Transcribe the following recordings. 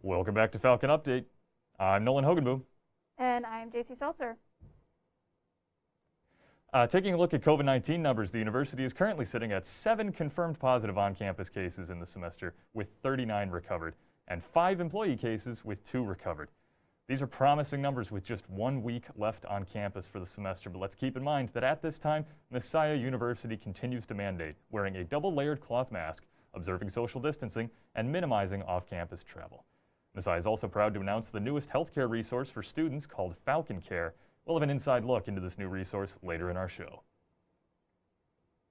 Welcome back to Falcon Update. I'm Nolan Hogenboom. And I'm JC Seltzer. Taking a look at COVID-19 numbers, the university is currently sitting at 7 confirmed positive on-campus cases in the semester, with 39 recovered, and 5 employee cases with 2 recovered. These are promising numbers with just 1 week left on campus for the semester, but let's keep in mind that at this time, Messiah University continues to mandate wearing a double-layered cloth mask, observing social distancing, and minimizing off-campus travel. Messiah is also proud to announce the newest healthcare resource for students called Falcon Care. We'll have an inside look into this new resource later in our show.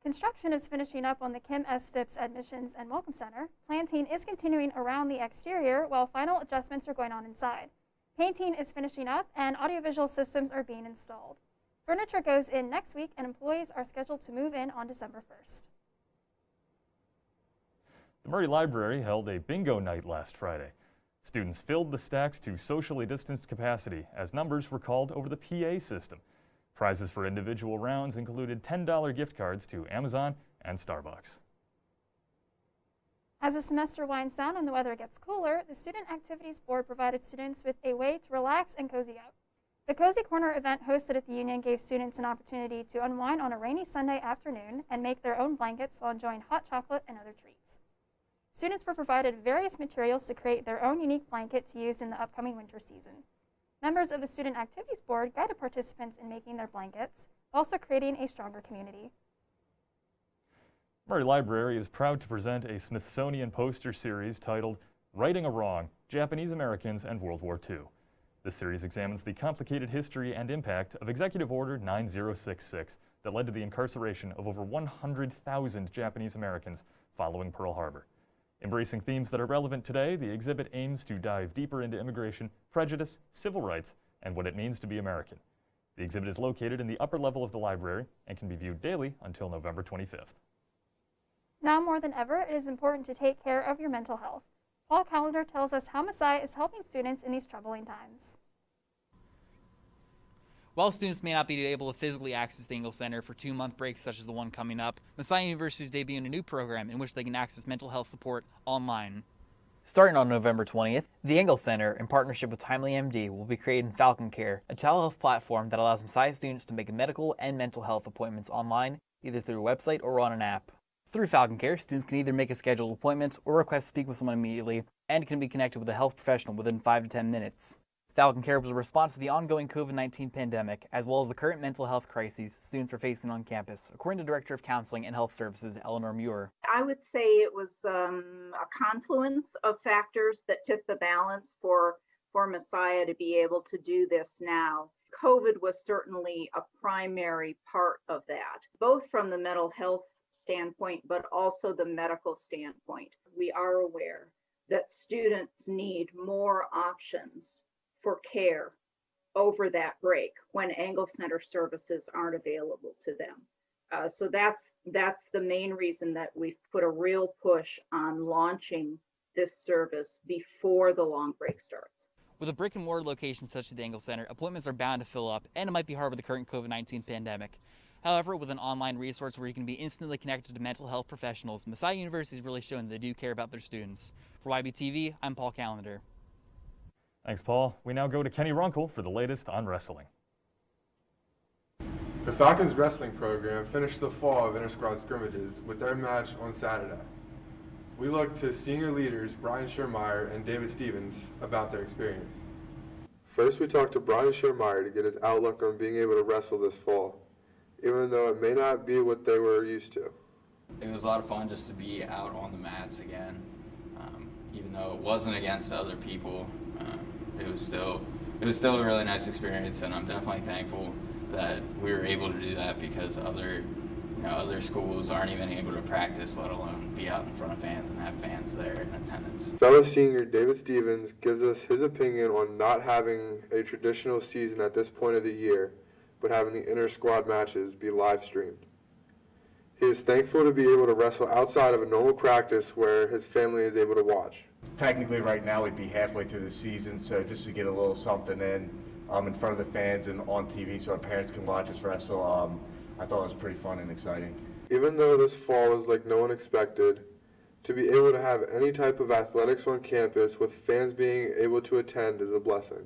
Construction is finishing up on the Kim S. Phipps Admissions and Welcome Center. Planting is continuing around the exterior while final adjustments are going on inside. Painting is finishing up and audiovisual systems are being installed. Furniture goes in next week and employees are scheduled to move in on December 1st. The Murray Library held a bingo night last Friday. Students filled the stacks to socially distanced capacity as numbers were called over the PA system. Prizes for individual rounds included $10 gift cards to Amazon and Starbucks. As the semester winds down and the weather gets cooler, the Student Activities Board provided students with a way to relax and cozy up. The Cozy Corner event hosted at the Union gave students an opportunity to unwind on a rainy Sunday afternoon and make their own blankets while enjoying hot chocolate and other treats. Students were provided various materials to create their own unique blanket to use in the upcoming winter season. Members of the Student Activities Board guided participants in making their blankets, also creating a stronger community. Murray Library is proud to present a Smithsonian poster series titled Righting a Wrong, Japanese Americans and World War II. This series examines the complicated history and impact of Executive Order 9066 that led to the incarceration of over 100,000 Japanese Americans following Pearl Harbor. Embracing themes that are relevant today, the exhibit aims to dive deeper into immigration, prejudice, civil rights, and what it means to be American. The exhibit is located in the upper level of the library and can be viewed daily until November 25th. Now more than ever, it is important to take care of your mental health. Paul Callender tells us how Messiah is helping students in these troubling times. While students may not be able to physically access the Engel Center for 2-month breaks such as the one coming up, Messiah University is debuting a new program in which they can access mental health support online. Starting on November 20th, the Engel Center, in partnership with Timely MD, will be creating Falcon Care, a telehealth platform that allows Messiah students to make medical and mental health appointments online, either through a website or on an app. Through Falcon Care, students can either make a scheduled appointment or request to speak with someone immediately, and can be connected with a health professional within 5 to 10 minutes. Falcon Care was a response to the ongoing COVID-19 pandemic, as well as the current mental health crises students are facing on campus, according to Director of Counseling and Health Services, Eleanor Muir. I would say it was a confluence of factors that tipped the balance for Messiah to be able to do this now. COVID was certainly a primary part of that, both from the mental health standpoint, but also the medical standpoint. We are aware that students need more options for care over that break when Engel Center services aren't available to them. So that's the main reason that we've put a real push on launching this service before the long break starts. With a brick and mortar location such as the Engel Center, appointments are bound to fill up, and it might be hard with the current COVID-19 pandemic. However, with an online resource where you can be instantly connected to mental health professionals, Messiah University is really showing they do care about their students. For Ybtv, I'm Paul Callender. Thanks, Paul. We now go to Kenny Runkle for the latest on wrestling. The Falcons wrestling program finished the fall of inter-squad scrimmages with their match on Saturday. We looked to senior leaders Brian Schermeyer and David Stevens about their experience. First, we talked to Brian Schermeyer to get his outlook on being able to wrestle this fall, even though it may not be what they were used to. It was a lot of fun just to be out on the mats again, even though it wasn't against other people. It was still a really nice experience, and I'm definitely thankful that we were able to do that because other schools aren't even able to practice, let alone be out in front of fans and have fans there in attendance. Fellow senior David Stevens gives us his opinion on not having a traditional season at this point of the year, but having the inter-squad matches be live streamed. He is thankful to be able to wrestle outside of a normal practice where his family is able to watch. Technically right now we'd be halfway through the season, so just to get a little something in front of the fans and on TV so our parents can watch us wrestle, I thought it was pretty fun and exciting. Even though this fall is like no one expected, To be able to have any type of athletics on campus with fans being able to attend is a blessing.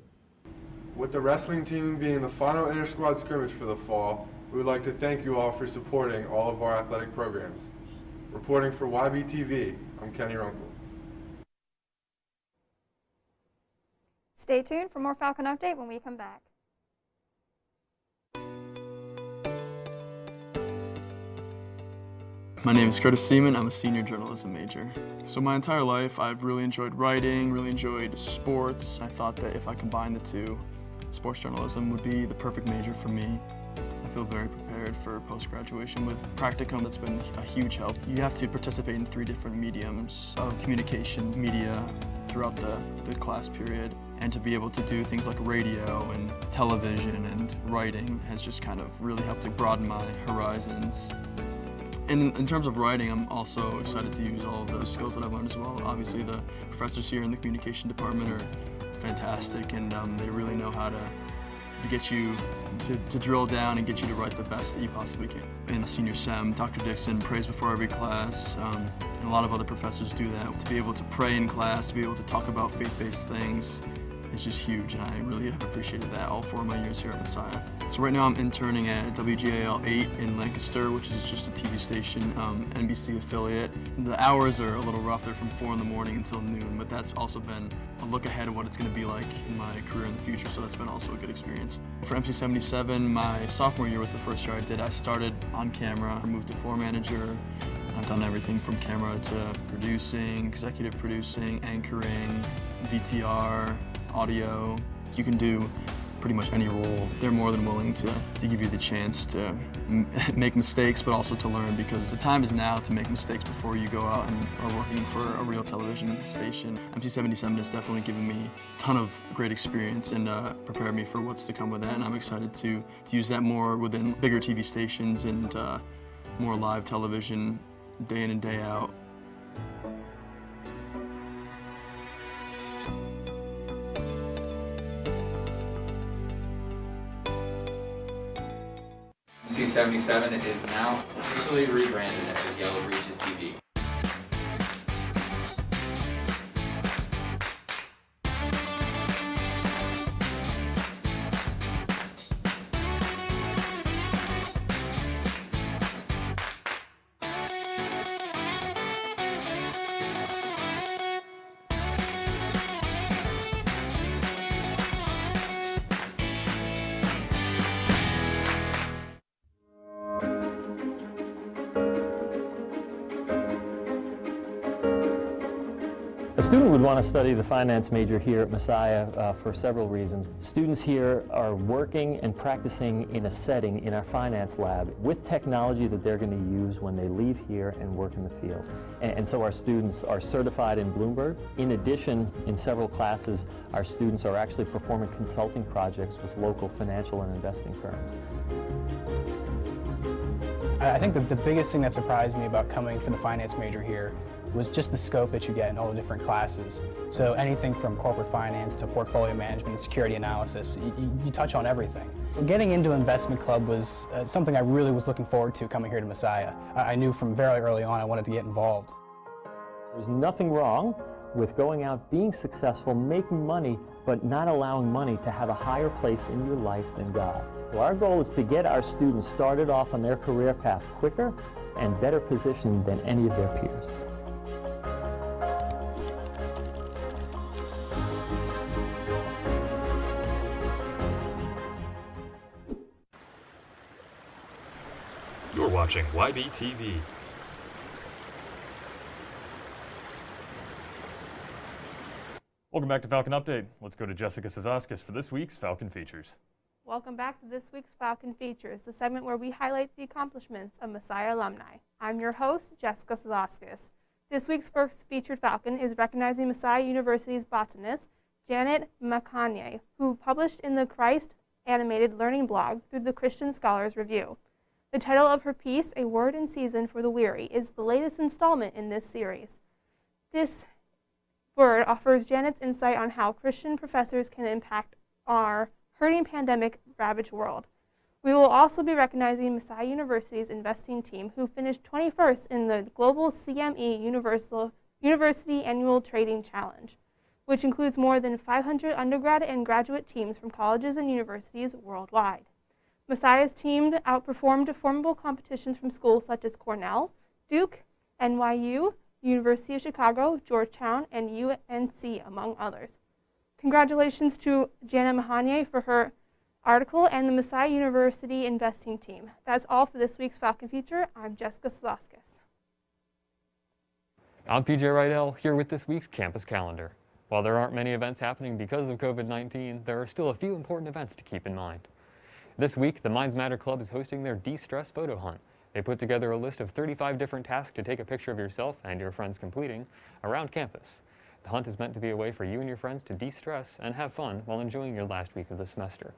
With the wrestling team being the final inter-squad scrimmage for the fall, we would like to thank you all for supporting all of our athletic programs. Reporting for Ybtv, I'm Kenny Runkle. Stay tuned for more Falcon Update when we come back. My name is Curtis Seaman. I'm a senior journalism major. So my entire life, I've really enjoyed writing, really enjoyed sports. I thought that if I combined the two, sports journalism would be the perfect major for me. I feel very prepared for post-graduation with practicum. That's been a huge help. You have to participate in 3 different mediums of communication, media, throughout the class period. And to be able to do things like radio and television and writing has just kind of really helped to broaden my horizons. And in terms of writing, I'm also excited to use all of those skills that I've learned as well. Obviously, the professors here in the communication department are fantastic, and they really know how to get you to drill down and get you to write the best that you possibly can. In a senior sem, Dr. Dixon prays before every class, and a lot of other professors do that. To be able to pray in class, to be able to talk about faith-based things, it's just huge, and I really have appreciated that all 4 of my years here at Messiah. So right now I'm interning at WGAL 8 in Lancaster, which is just a TV station, NBC affiliate. The hours are a little rough. They're from 4 in the morning until noon, but that's also been a look ahead of what it's going to be like in my career in the future, so that's been also a good experience. For MC77, my sophomore year was the first year I did. I started on camera, moved to floor manager. I've done everything from camera to producing, executive producing, anchoring, VTR, audio. You can do pretty much any role. They're more than willing to give you the chance to make mistakes, but also to learn, because the time is now to make mistakes before you go out and are working for a real television station. MC77 has definitely given me a ton of great experience and prepared me for what's to come with that, and I'm excited to use that more within bigger TV stations and more live television day in and day out. MC77 is now officially rebranded as Yellow Breeches TV. A student would want to study the finance major here at Messiah for several reasons. Students here are working and practicing in a setting in our finance lab with technology that they're going to use when they leave here and work in the field. And so our students are certified in Bloomberg. In addition, in several classes, our students are actually performing consulting projects with local financial and investing firms. I think the biggest thing that surprised me about coming for the finance major here was just the scope that you get in all the different classes. So anything from corporate finance to portfolio management and security analysis, you touch on everything. Getting into investment club was something I really was looking forward to coming here to Messiah. I knew from very early on I wanted to get involved. There's nothing wrong with going out, being successful, making money, but not allowing money to have a higher place in your life than God. So our goal is to get our students started off on their career path quicker and better positioned than any of their peers. You're watching Ybtv. Welcome back to Falcon Update. Let's go to Jessica Sazaskis for this week's Falcon Features. Welcome back to this week's Falcon Features, the segment where we highlight the accomplishments of Messiah alumni. I'm your host, Jessica Sazaskis. This week's first featured Falcon is recognizing Messiah University's botanist, Janet McConaughey, who published in the Christ animated learning blog through the Christian Scholars Review. The title of her piece, A Word in Season for the Weary, is the latest installment in this series. This word offers Janet's insight on how Christian professors can impact our hurting pandemic-ravaged world. We will also be recognizing Messiah University's investing team, who finished 21st in the Global CME University Annual Trading Challenge, which includes more than 500 undergrad and graduate teams from colleges and universities worldwide. Messiah's team outperformed formidable competitions from schools such as Cornell, Duke, NYU, University of Chicago, Georgetown, and UNC, among others. Congratulations to Jana Mahanier for her article and the Messiah University investing team. That's all for this week's Falcon Feature. I'm Jessica Slaskis. I'm PJ Rydell, here with this week's campus calendar. While there aren't many events happening because of COVID-19, there are still a few important events to keep in mind. This week, the Minds Matter Club is hosting their De-Stress Photo Hunt. They put together a list of 35 different tasks to take a picture of yourself and your friends completing around campus. The hunt is meant to be a way for you and your friends to de-stress and have fun while enjoying your last week of the semester.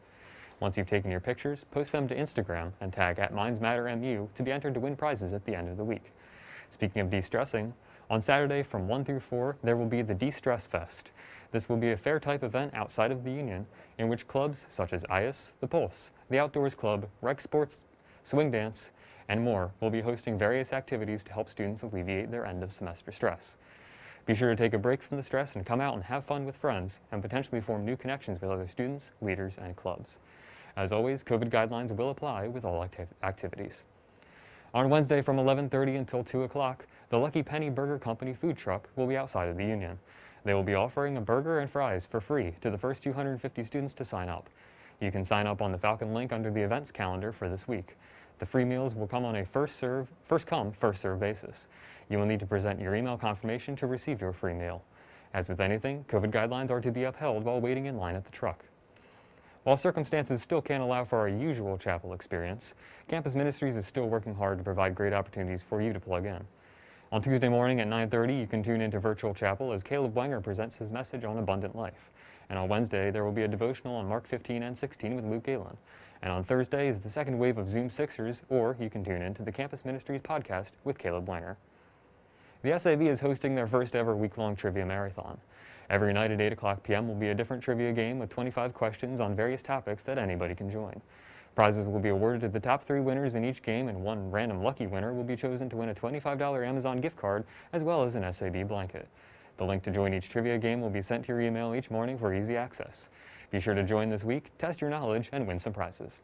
Once you've taken your pictures, post them to Instagram and tag @MindsMatterMU to be entered to win prizes at the end of the week. Speaking of de-stressing, on Saturday from 1 through 4, there will be the De-Stress Fest. This will be a fair-type event outside of the Union in which clubs such as IAS, The Pulse, the Outdoors Club, Rec Sports, Swing Dance, and more will be hosting various activities to help students alleviate their end-of-semester stress. Be sure to take a break from the stress and come out and have fun with friends and potentially form new connections with other students, leaders, and clubs. As always, COVID guidelines will apply with all activities. On Wednesday from 11:30 until 2 o'clock, the Lucky Penny Burger Company food truck will be outside of the Union. They will be offering a burger and fries for free to the first 250 students to sign up. You can sign up on the Falcon link under the events calendar for this week. The free meals will come on a first come, first serve basis. You will need to present your email confirmation to receive your free meal. As with anything, COVID guidelines are to be upheld while waiting in line at the truck. While circumstances still can't allow for our usual chapel experience, Campus Ministries is still working hard to provide great opportunities for you to plug in. On Tuesday morning at 9:30, you can tune into Virtual Chapel as Caleb Wenger presents his message on abundant life. And on Wednesday, there will be a devotional on Mark 15 and 16 with Luke Galen. And on Thursday is the second wave of Zoom Sixers, or you can tune in to the Campus Ministries podcast with Caleb Wenger. The SAB is hosting their first ever week-long trivia marathon. Every night at 8 o'clock p.m. will be a different trivia game with 25 questions on various topics that anybody can join. Prizes will be awarded to the top 3 winners in each game, and one random lucky winner will be chosen to win a $25 Amazon gift card as well as an SAB blanket. The link to join each trivia game will be sent to your email each morning for easy access. Be sure to join this week, test your knowledge, and win some prizes.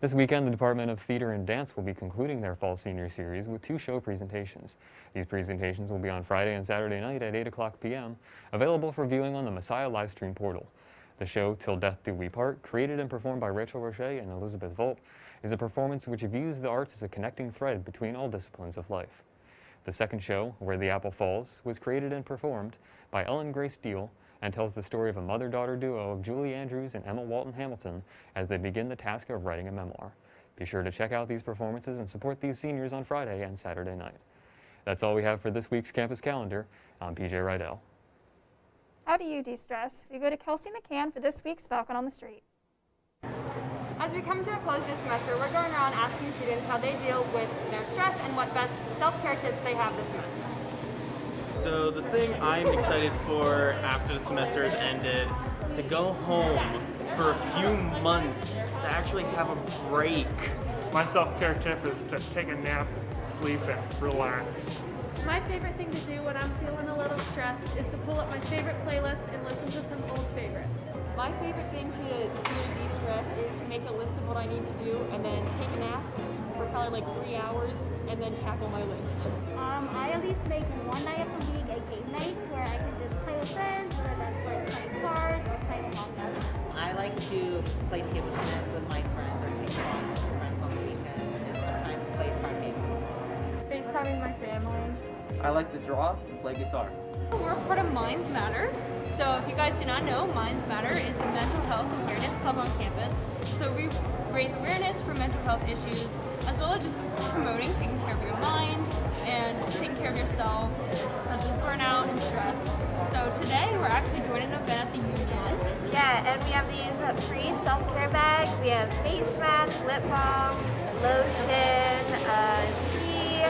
This weekend, the Department of Theater and Dance will be concluding their Fall Senior Series with 2 show presentations. These presentations will be on Friday and Saturday night at 8 o'clock p.m., available for viewing on the Messiah Livestream portal. The show, Till Death Do We Part, created and performed by Rachel Roche and Elizabeth Volt, is a performance which views the arts as a connecting thread between all disciplines of life. The second show, Where the Apple Falls, was created and performed by Ellen Grace Deal and tells the story of a mother-daughter duo of Julie Andrews and Emma Walton Hamilton as they begin the task of writing a memoir. Be sure to check out these performances and support these seniors on Friday and Saturday night. That's all we have for this week's campus calendar. I'm PJ Rydell. How do you de-stress? We go to Kelsey McCann for this week's Falcon on the Street. As we come to a close this semester, we're going around asking students how they deal with their stress and what best self-care tips they have this semester. So the thing I'm excited for after the semester has ended is to go home for a few months to actually have a break. My self-care tip is to take a nap, sleep, and relax. My favorite thing to do when I'm feeling a little stressed is to pull up my favorite playlist and listen to some old favorites. My favorite thing to do to de-stress is to make a list of what I need to do and then take a nap for probably like 3 hours and then tackle my list. I at least make one night of the week a game night where I can just play with friends, whether that's like playing cards or playing Among Us. I like to play table tennis with my friends or ping pong with my friends on the weekends and sometimes play card games as well. FaceTiming my family. I like to draw and play guitar. We're part of Minds Matter. So if you guys do not know, Minds Matter is the mental health awareness club on campus. So we raise awareness for mental health issues, as well as just promoting taking care of your mind and taking care of yourself, such as burnout and stress. So today we're actually doing an event at the Union. Yeah, and we have these free self-care bags. We have face masks, lip balm, lotion, tea,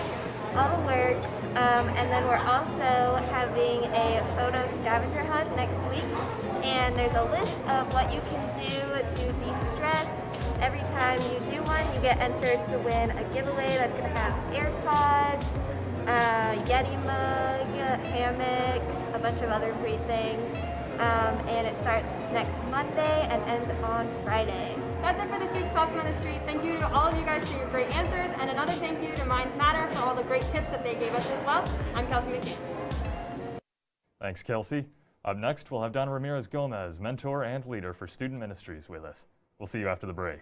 all the works. And then we're also having a photo scavenger hunt next week. And there's a list of what you can do to de-stress every time you do one, you get entered to win a giveaway that's going to have AirPods, Yeti mug, hammocks, a bunch of other free things. And it starts next Monday and ends on Friday. That's it for this week's Falcon on the Street. Thank you to all of you guys for your great answers, and another thank you to Minds Matter for all the great tips that they gave us as well. I'm Kelsey McCann. Thanks, Kelsey. Up next, we'll have Donna Ramirez-Gomez, mentor and leader for Student Ministries, with us. We'll see you after the break.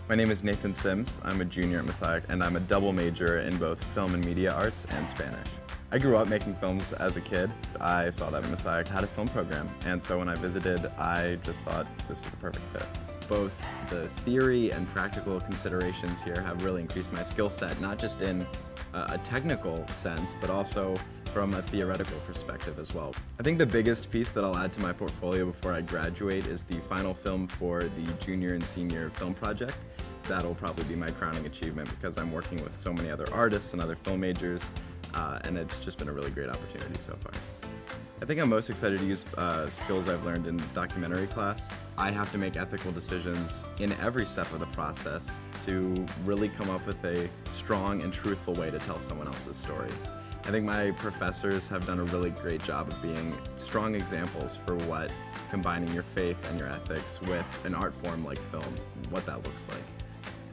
My name is Nathan Sims. I'm a junior at Messiah, and I'm a double major in both film and media arts and Spanish. I grew up making films as a kid. I saw that Messiah had a film program, and so when I visited, I just thought this is the perfect fit. Both the theory and practical considerations here have really increased my skill set, not just in a technical sense, but also from a theoretical perspective as well. I think the biggest piece that I'll add to my portfolio before I graduate is the final film for the junior and senior film project. That'll probably be my crowning achievement because I'm working with so many other artists and other film majors, and it's just been a really great opportunity so far. I think I'm most excited to use skills I've learned in documentary class. I have to make ethical decisions in every step of the process to really come up with a strong and truthful way to tell someone else's story. I think my professors have done a really great job of being strong examples for what combining your faith and your ethics with an art form like film, what that looks like.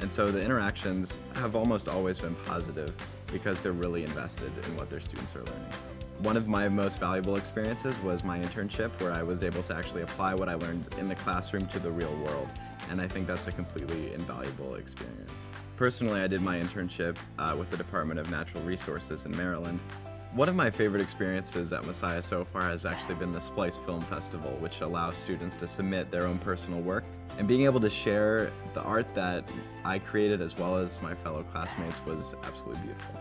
And so the interactions have almost always been positive because they're really invested in what their students are learning. One of my most valuable experiences was my internship, where I was able to actually apply what I learned in the classroom to the real world, and I think that's a completely invaluable experience. Personally, I did my internship with the Department of Natural Resources in Maryland. One of my favorite experiences at Messiah so far has actually been the Splice Film Festival, which allows students to submit their own personal work. And being able to share the art that I created as well as my fellow classmates was absolutely beautiful.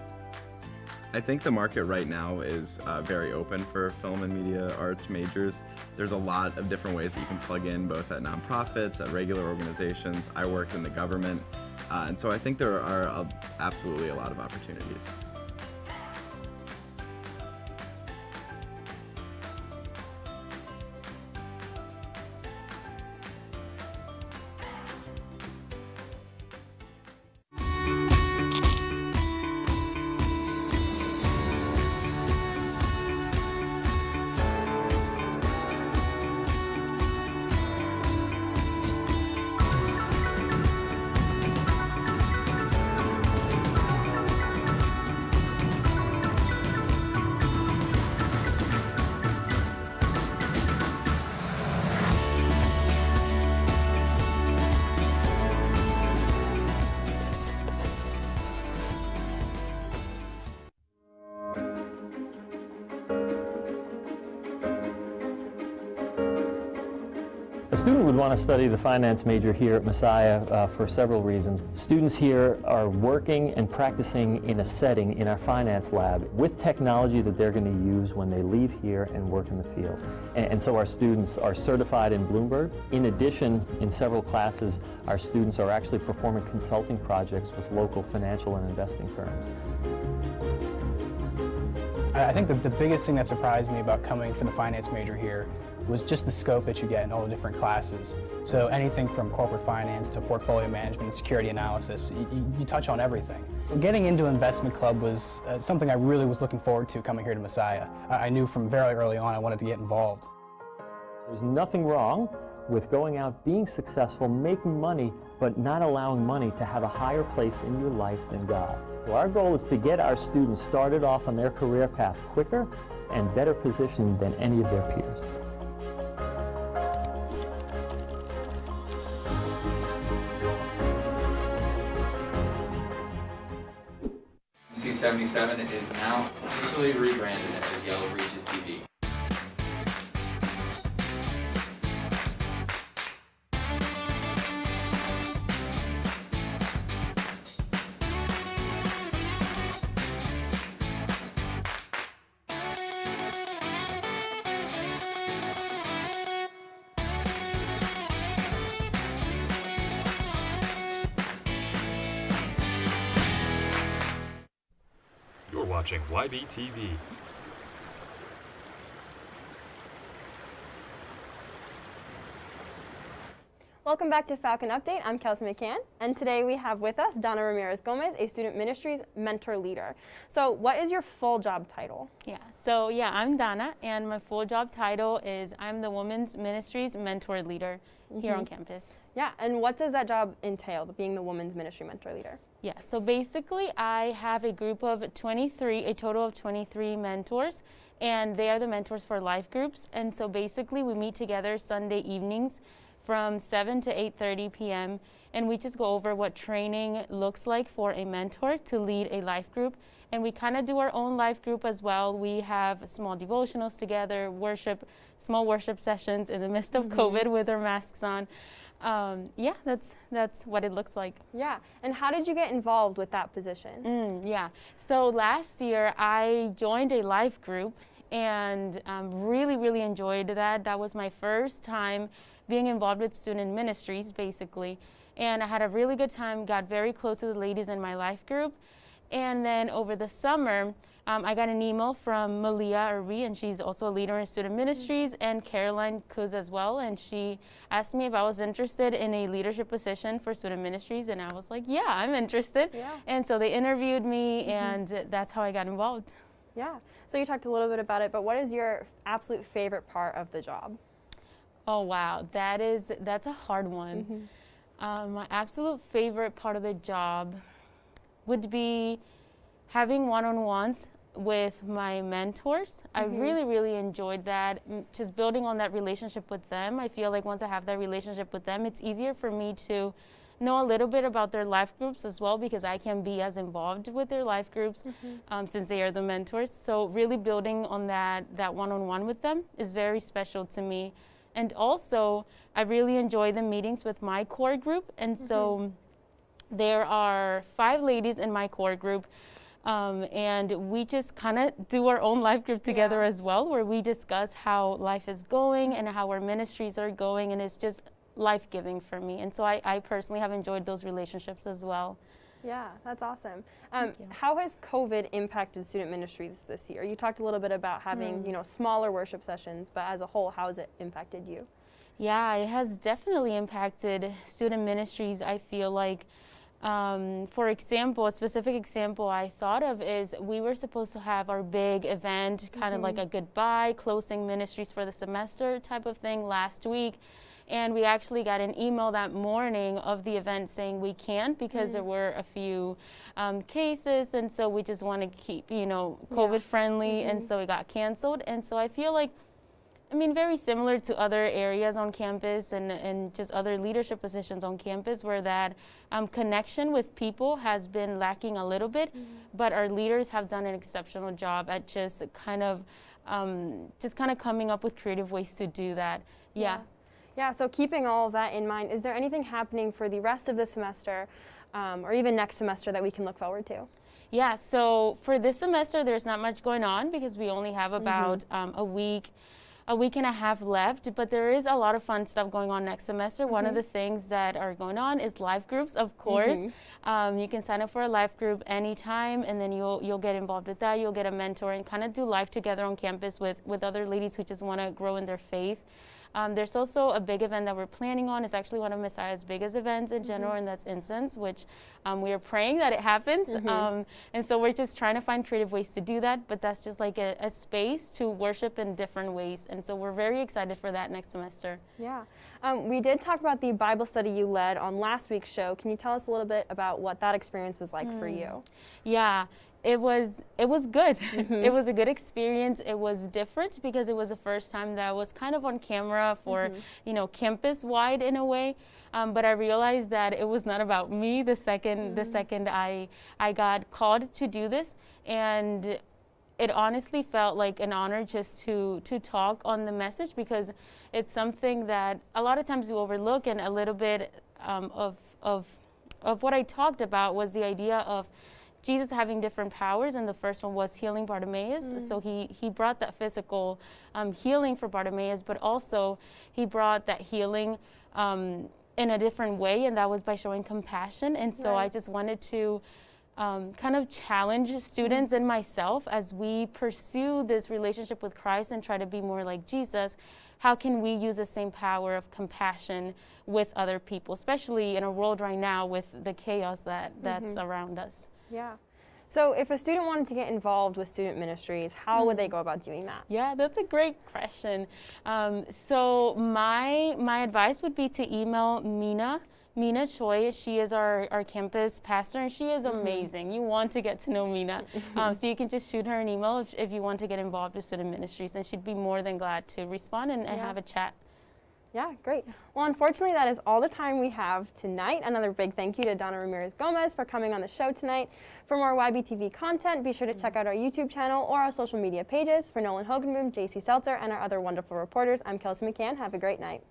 I think the market right now is very open for film and media arts majors. There's a lot of different ways that you can plug in, both at nonprofits, at regular organizations. I work in the government, and so I think there are absolutely a lot of opportunities. A student would want to study the finance major here at Messiah for several reasons. Students here are working and practicing in a setting in our finance lab with technology that they're going to use when they leave here and work in the field. And so our students are certified in Bloomberg. In addition, in several classes, our students are actually performing consulting projects with local financial and investing firms. I think the biggest thing that surprised me about coming for the finance major here was just the scope that you get in all the different classes. So anything from corporate finance to portfolio management and security analysis, you touch on everything. Getting into investment club was something I really was looking forward to coming here to Messiah. I knew from very early on I wanted to get involved. There's nothing wrong with going out, being successful, making money, but not allowing money to have a higher place in your life than God. So our goal is to get our students started off on their career path quicker and better positioned than any of their peers. C77 is now officially rebranded as Yellow Breeches TV. You're watching Ybtv. Welcome back to Falcon Update. I'm Kelsey McCann, and today we have with us Donna Ramirez Gomez, a Student Ministries Mentor Leader. So what is your full job title? I'm Donna, and my full job title is I'm the Women's Ministries Mentor Leader here on campus. Yeah, and what does that job entail, being the Women's Ministry Mentor Leader? Yeah, so basically I have a group of 23, a total of 23 mentors, and they are the mentors for life groups. And so basically we meet together Sunday evenings from 7 to 8:30 p.m. and we just go over what training looks like for a mentor to lead a life group. And we kind of do our own life group as well. We have small devotionals together, small worship sessions in the midst of COVID with our masks on. That's what it looks like. Yeah, and how did you get involved with that position? So last year I joined a life group and really enjoyed that. That was my first time being involved with student ministries, basically. And I had a really good time, got very close to the ladies in my life group. And then over the summer, I got an email from Malia Irby, and she's also a leader in student ministries, and Caroline Kuz as well. And she asked me if I was interested in a leadership position for student ministries, and I was like, yeah, I'm interested. Yeah. And so they interviewed me, and that's how I got involved. Yeah. So you talked a little bit about it, but what is your absolute favorite part of the job? Oh, wow. That's a hard one. My absolute favorite part of the job would be having one-on-ones with my mentors. I really enjoyed that, just building on that relationship with them. I feel like once I have that relationship with them, it's easier for me to know a little bit about their life groups as well, because I can be as involved with their life groups since they are the mentors. So really building on that one-on-one with them is very special to me. And also, I really enjoy the meetings with my core group. And so there are 5 ladies in my core group. And we just kind of do our own life group together as well, where we discuss how life is going and how our ministries are going. And it's just life-giving for me. And so I personally have enjoyed those relationships as well. Yeah, that's awesome. How has COVID impacted student ministries this year? You talked a little bit about having, smaller worship sessions, but as a whole, how has it impacted you? Yeah, it has definitely impacted student ministries. I feel like, for example, a specific example I thought of is we were supposed to have our big event, kind of like a goodbye, closing ministries for the semester type of thing last week. And we actually got an email that morning of the event saying we can't because there were a few cases, and so we just want to keep, COVID friendly, and so it got canceled. And so I feel like, very similar to other areas on campus and just other leadership positions on campus, where that connection with people has been lacking a little bit, but our leaders have done an exceptional job at just kind of coming up with creative ways to do that. Yeah, so keeping all of that in mind, is there anything happening for the rest of the semester or even next semester that we can look forward to? Yeah, so for this semester, there's not much going on because we only have about a week and a half left, but there is a lot of fun stuff going on next semester. One of the things that are going on is life groups, of course. You can sign up for a life group anytime, and then you'll get involved with that. You'll get a mentor and kind of do life together on campus with other ladies who just want to grow in their faith. There's also a big event that we're planning on. It's actually one of Messiah's biggest events in general, and that's Incense, which we are praying that it happens. And so we're just trying to find creative ways to do that, but that's just like a space to worship in different ways. And so we're very excited for that next semester. Yeah. We did talk about the Bible study you led on last week's show. Can you tell us a little bit about what that experience was like for you? Yeah. It was good. It was a good experience. It was different because it was the first time that I was kind of on camera for, campus-wide in a way. But I realized that it was not about me the second I got called to do this. And it honestly felt like an honor just to talk on the message, because it's something that a lot of times we overlook. And a little bit of what I talked about was the idea of Jesus having different powers, and the first one was healing Bartimaeus. So he brought that physical healing for Bartimaeus, but also he brought that healing in a different way, and that was by showing compassion. And so I just wanted to kind of challenge students and myself as we pursue this relationship with Christ and try to be more like Jesus. How can we use the same power of compassion with other people, especially in a world right now with the chaos that's around us? Yeah. So if a student wanted to get involved with student ministries, how would they go about doing that? Yeah, that's a great question. So my advice would be to email Mina Choi. She is our campus pastor, and she is amazing. You want to get to know Mina. So you can just shoot her an email if you want to get involved with student ministries, and she'd be more than glad to respond and have a chat. Yeah, great. Well, unfortunately, that is all the time we have tonight. Another big thank you to Donna Ramirez-Gomez for coming on the show tonight. For more Ybtv content, be sure to check out our YouTube channel or our social media pages. For Nolan Hogenboom, JC Seltzer, and our other wonderful reporters, I'm Kelsey McCann. Have a great night.